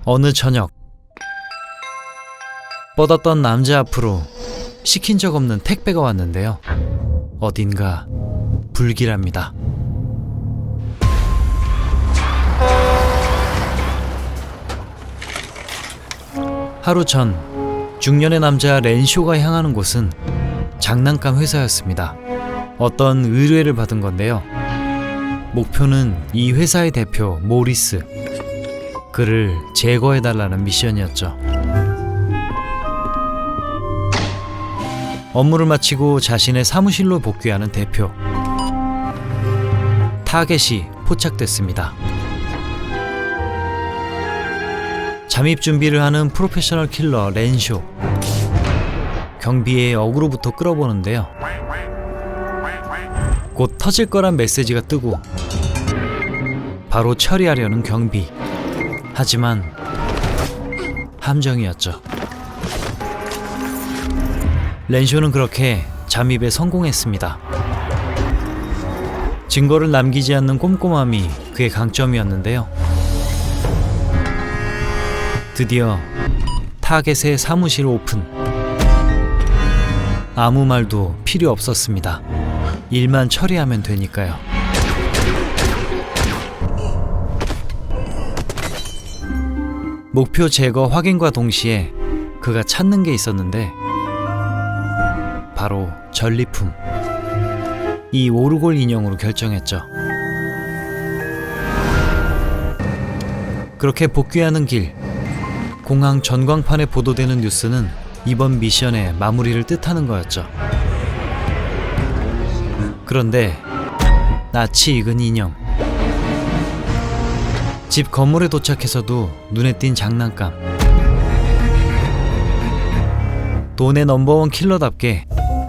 어느 저녁, 뻗었던 남자 앞으로 시킨 적 없는 택배가 왔는데요. 어딘가 불길합니다. 하루 전 중년의 남자 렌쇼가 향하는 곳은 장난감 회사였습니다. 어떤 의뢰를 받은 건데요. 목표는 이 회사의 대표 모리스, 그를 제거해달라는 미션이었죠. 업무를 마치고 자신의 사무실로 복귀하는 대표. 타겟이 포착됐습니다. 잠입 준비를 하는 프로페셔널 킬러 렌쇼. 경비의 어그로부터 끌어보는데요. 곧 터질 거란 메시지가 뜨고 바로 처리하려는 경비. 하지만 함정이었죠. 렌쇼는 그렇게 잠입에 성공했습니다. 증거를 남기지 않는 꼼꼼함이 그의 강점이었는데요. 드디어 타겟의 사무실 오픈. 아무 말도 필요 없었습니다. 일만 처리하면 되니까요. 목표 제거 확인과 동시에 그가 찾는 게 있었는데 바로 전리품. 이 오르골 인형으로 결정했죠. 그렇게 복귀하는 길, 공항 전광판에 보도되는 뉴스는 이번 미션의 마무리를 뜻하는 거였죠. 그런데 낯이 익은 인형. 집 건물에 도착해서도 눈에 띈 장난감. 돈의 넘버원 킬러답게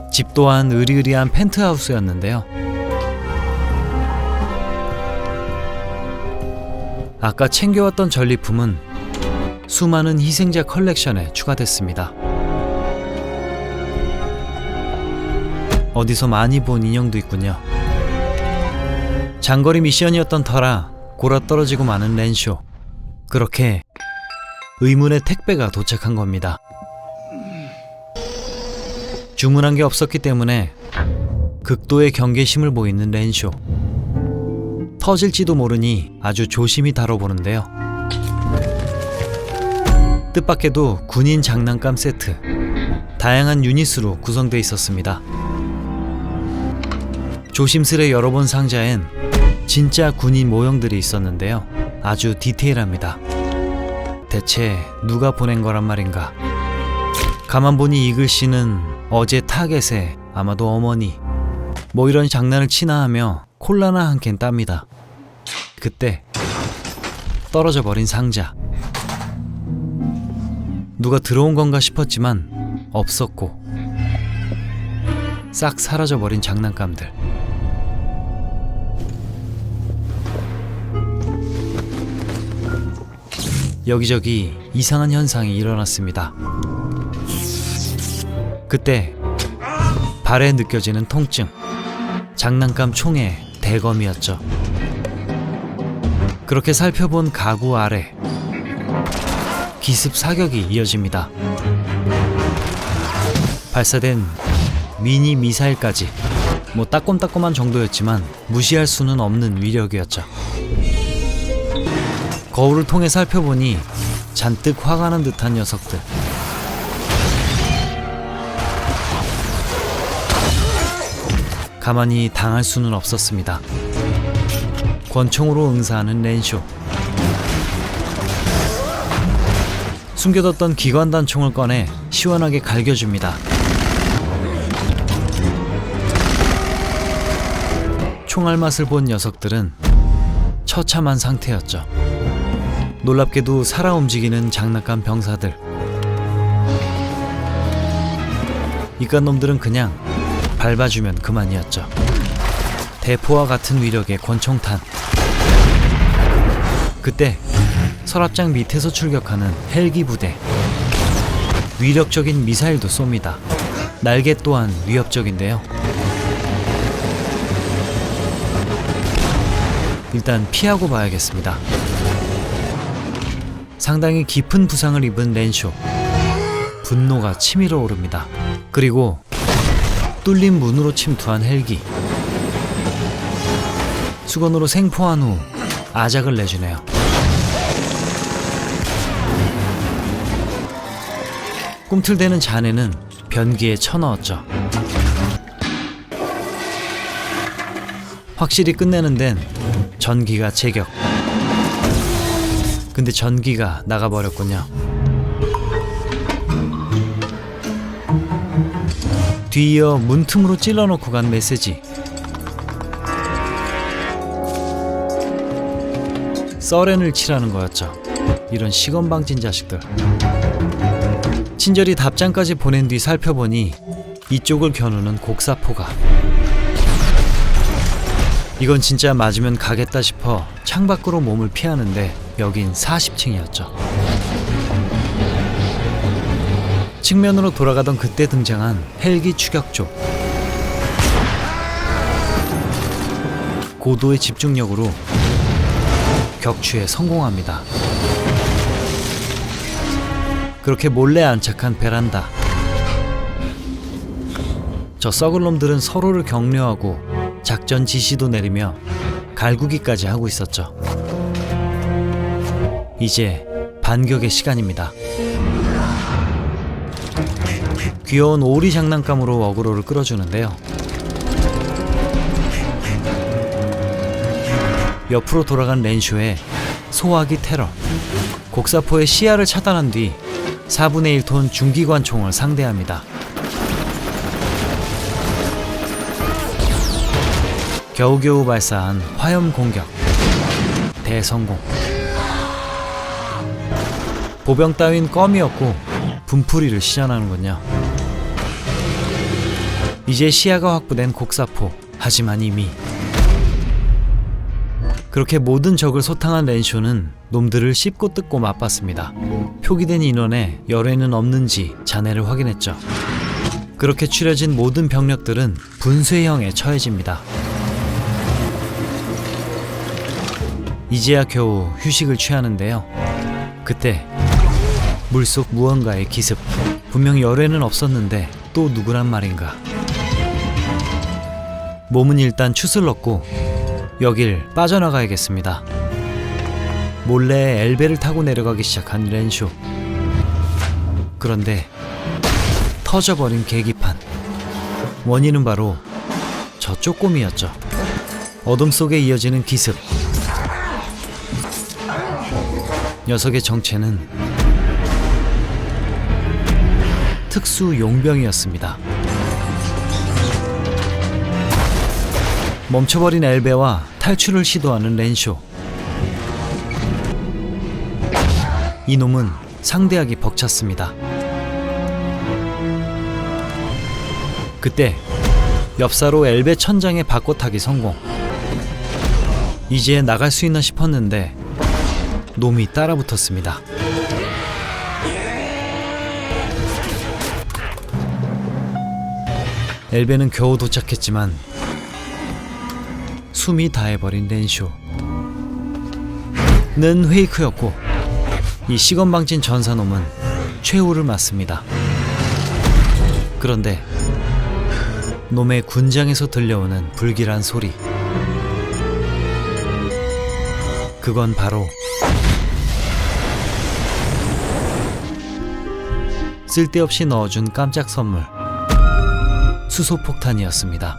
집 또한 으리으리한 펜트하우스였는데요. 아까 챙겨왔던 전리품은 수많은 희생자 컬렉션에 추가됐습니다. 어디서 많이 본 인형도 있군요. 장거리 미션이었던 터라 골아떨어지고 마는 렌쇼. 그렇게 의문의 택배가 도착한 겁니다. 주문한 게 없었기 때문에 극도의 경계심을 보이는 렌쇼. 터질지도 모르니 아주 조심히 다뤄보는데요. 뜻밖에도 군인 장난감 세트, 다양한 유닛으로 구성되어 있었습니다. 조심스레 열어본 상자엔 진짜 군인 모형들이 있었는데요. 아주 디테일합니다. 대체 누가 보낸 거란 말인가? 가만 보니 이 글씨는 어제 타겟의 아마도 어머니, 뭐 이런 장난을 치나 하며 콜라나 한 캔 땁니다. 그때 떨어져 버린 상자. 누가 들어온 건가 싶었지만 없었고 싹 사라져 버린 장난감들. 여기저기 이상한 현상이 일어났습니다. 그때 발에 느껴지는 통증. 장난감 총의 대검이었죠. 그렇게 살펴본 가구 아래 기습 사격이 이어집니다. 발사된 미니 미사일까지. 뭐 따꼼따꼼한 정도였지만 무시할 수는 없는 위력이었죠. 거울을 통해 살펴보니 잔뜩 화가 난 듯한 녀석들. 가만히 당할 수는 없었습니다. 권총으로 응사하는 렌쇼. 숨겨뒀던 기관단총을 꺼내 시원하게 갈겨줍니다. 총알 맛을 본 녀석들은 처참한 상태였죠. 놀랍게도 살아 움직이는 장난감 병사들. 이깟 놈들은 그냥 밟아주면 그만이었죠. 대포와 같은 위력의 권총탄. 그때 서랍장 밑에서 출격하는 헬기 부대. 위력적인 미사일도 쏩니다. 날개 또한 위협적인데요. 일단 피하고 봐야겠습니다. 상당히 깊은 부상을 입은 렌쇼. 분노가 치밀어 오릅니다. 그리고 뚫린 문으로 침투한 헬기. 수건으로 생포한 후 아작을 내주네요. 꿈틀대는 잔해는 변기에 쳐넣었죠. 확실히 끝내는 데는 전기가 제격. 근데 전기가 나가버렸군요. 뒤이어 문틈으로 찔러놓고 간 메시지. 썰렌을 치라는 거였죠. 이런 시건방진 자식들. 친절히 답장까지 보낸 뒤 살펴보니 이쪽을 겨누는 곡사포가. 이건 진짜 맞으면 가겠다 싶어 창밖으로 몸을 피하는데 여긴 40층이었죠. 측면으로 돌아가던 그때 등장한 헬기 추격조. 고도의 집중력으로 격추에 성공합니다. 그렇게 몰래 안착한 베란다. 저 썩을 놈들은 서로를 격려하고 작전 지시도 내리며 갈구기까지 하고 있었죠. 이제 반격의 시간입니다. 귀여운 오리 장난감으로 어그로를 끌어주는데요. 옆으로 돌아간 렌쇼의 소화기 테러. 곡사포의 시야를 차단한 뒤 4분의 1톤 중기관총을 상대합니다. 겨우겨우 발사한 화염 공격. 대성공. 보병 따윈 껌이었고 분풀이를 시전하는군요. 이제 시야가 확보된 곡사포. 하지만 이미 그렇게 모든 적을 소탕한 렌쇼는 놈들을 씹고 뜯고 맛봤습니다. 표기된 인원에 열애는 없는지 잔해를 확인했죠. 그렇게 추려진 모든 병력들은 분쇄형에 처해집니다. 이제야 겨우 휴식을 취하는데요. 그때 물속 무언가의 기습. 분명 열애는 없었는데 또 누구란 말인가. 몸은 일단 슛을 넣고 여길 빠져나가야겠습니다. 몰래 엘베를 타고 내려가기 시작한 렌쇼. 그런데 터져버린 계기판. 원인은 바로 저 쪼꼬미였죠. 어둠 속에 이어지는 기습. 녀석의 정체는 특수 용병이었습니다. 멈춰버린 엘베와 탈출을 시도하는 렌쇼. 이놈은 상대하기 벅찼습니다. 그때 엽사로 엘베 천장에 바꿔타기 성공. 이제 나갈 수 있나 싶었는데 놈이 따라붙었습니다. 엘베는 겨우 도착했지만 숨이 다해버린 렌쇼는 페이크였고 이 시건방진 전사놈은 최후를 맞습니다. 그런데 놈의 군장에서 들려오는 불길한 소리. 그건 바로 쓸데없이 넣어준 깜짝 선물. 수소폭탄이었습니다.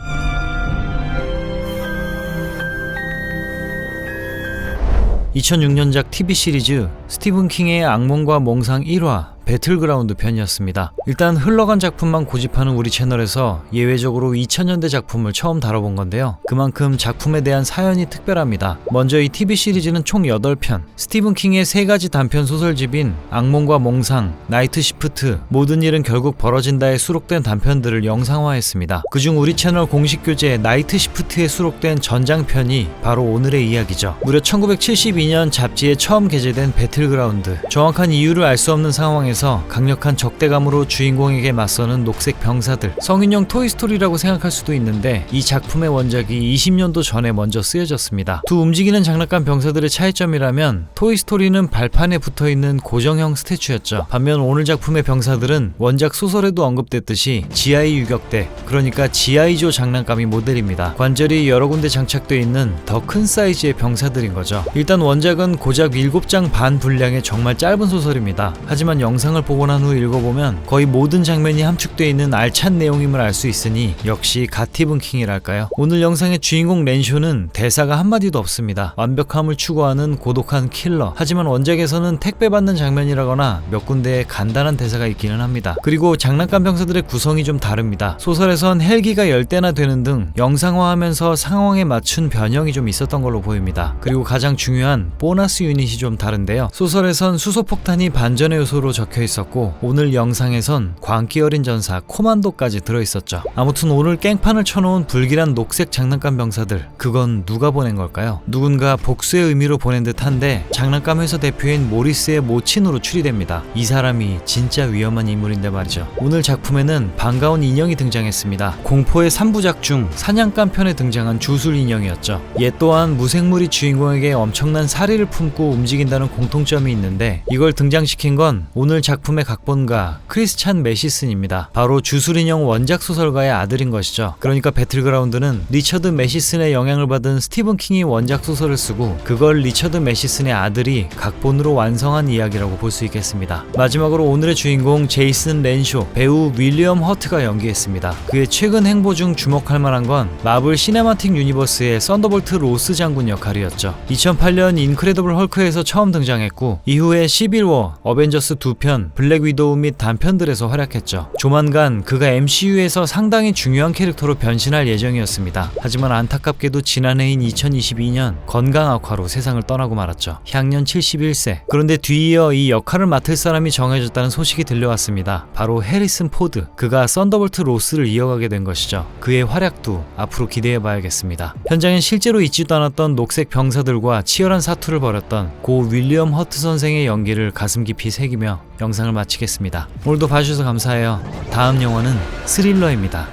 (2006년작) TV 시리즈 스티븐 킹의 악몽과 몽상 1화 배틀그라운드 편이었습니다. 일단 흘러간 작품만 고집하는 우리 채널에서 예외적으로 2000년대 작품을 처음 다뤄본 건데요. 그만큼 작품에 대한 사연이 특별합니다. 먼저 이 TV 시리즈는 총 8편, 스티븐 킹의 3가지 단편 소설집인 악몽과 몽상, 나이트 시프트, 모든 일은 결국 벌어진다에 수록된 단편들을 영상화했습니다. 그중 우리 채널 공식 교재 나이트 시프트에 수록된 전장편이 바로 오늘의 이야기죠. 무려 1972년 잡지에 처음 게재된 배틀그라운드. 정확한 이유를 알 수 없는 상황에서 중에서 강력한 적대감으로 주인공에게 맞서는 녹색 병사들. 성인용 토이스토리라고 생각할 수도 있는데 이 작품의 원작이 20년도 전에 먼저 쓰여졌습니다. 두 움직이는 장난감 병사들의 차이점이라면 토이스토리는 발판에 붙어있는 고정형 스태츄였죠. 반면 오늘 작품의 병사들은 원작 소설에도 언급됐듯이 GI 유격대, 그러니까 GI조 장난감이 모델입니다. 관절이 여러 군데 장착되어 있는 더 큰 사이즈의 병사들인 거죠. 일단 원작은 고작 7장 반 분량의 정말 짧은 소설입니다. 하지만 영상을 보고 난 후 읽어보면 거의 모든 장면이 함축되어 있는 알찬 내용임을 알 수 있으니 역시 가티븐 킹이랄까요. 오늘 영상의 주인공 렌쇼는 대사가 한마디도 없습니다. 완벽함을 추구하는 고독한 킬러. 하지만 원작에서는 택배받는 장면이라거나 몇 군데에 간단한 대사가 있기는 합니다. 그리고 장난감 병사들의 구성이 좀 다릅니다. 소설에선 헬기가 10대나 되는 등 영상화하면서 상황에 맞춘 변형이 좀 있었던 걸로 보입니다. 그리고 가장 중요한 보너스 유닛이 좀 다른데요. 소설에선 수소폭탄이 반전의 요소로 적혀 있었고 오늘 영상에선 광기 어린 전사 코만도까지 들어있었죠. 아무튼 오늘 깽판을 쳐놓은 불길한 녹색 장난감 병사들, 그건 누가 보낸 걸까요? 누군가 복수의 의미로 보낸 듯한데 장난감 회사 대표인 모리스의 모친으로 추리됩니다. 이 사람이 진짜 위험한 인물인데 말이죠. 오늘 작품에는 반가운 인형이 등장했습니다. 공포의 3부작 중 사냥감 편에 등장한 주술 인형이었죠. 얘 또한 무생물이 주인공에게 엄청난 사리를 품고 움직인다는 공통점이 있는데 이걸 등장시킨 건 오늘 작품의 각본가 크리스찬 메시슨입니다. 바로 주술인형 원작 소설가의 아들인 것이죠. 그러니까 배틀그라운드는 리처드 메시슨의 영향을 받은 스티븐 킹이 원작 소설을 쓰고 그걸 리처드 메시슨의 아들이 각본으로 완성한 이야기라고 볼 수 있겠습니다. 마지막으로 오늘의 주인공 제이슨 렌쇼, 배우 윌리엄 허트가 연기했습니다. 그의 최근 행보 중 주목할 만한 건 마블 시네마틱 유니버스의 썬더볼트 로스 장군 역할이었죠. 2008년 인크레더블 헐크에서 처음 등장했고 이후에 시빌워, 어벤져스 2편, 블랙 위도우 및 단편들에서 활약했죠. 조만간 그가 MCU에서 상당히 중요한 캐릭터로 변신할 예정이었습니다. 하지만 안타깝게도 지난해인 2022년 건강 악화로 세상을 떠나고 말았죠. 향년 71세. 그런데 뒤이어 이 역할을 맡을 사람이 정해졌다는 소식이 들려왔습니다. 바로 해리슨 포드. 그가 썬더볼트 로스를 이어가게 된 것이죠. 그의 활약도 앞으로 기대해봐야겠습니다. 현장엔 실제로 있지도 않았던 녹색 병사들과 치열한 사투를 벌였던 고 윌리엄 허트 선생의 연기를 가슴 깊이 새기며 영상을 마치겠습니다. 오늘도 봐주셔서 감사해요. 다음 영화는 스릴러입니다.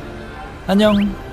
안녕.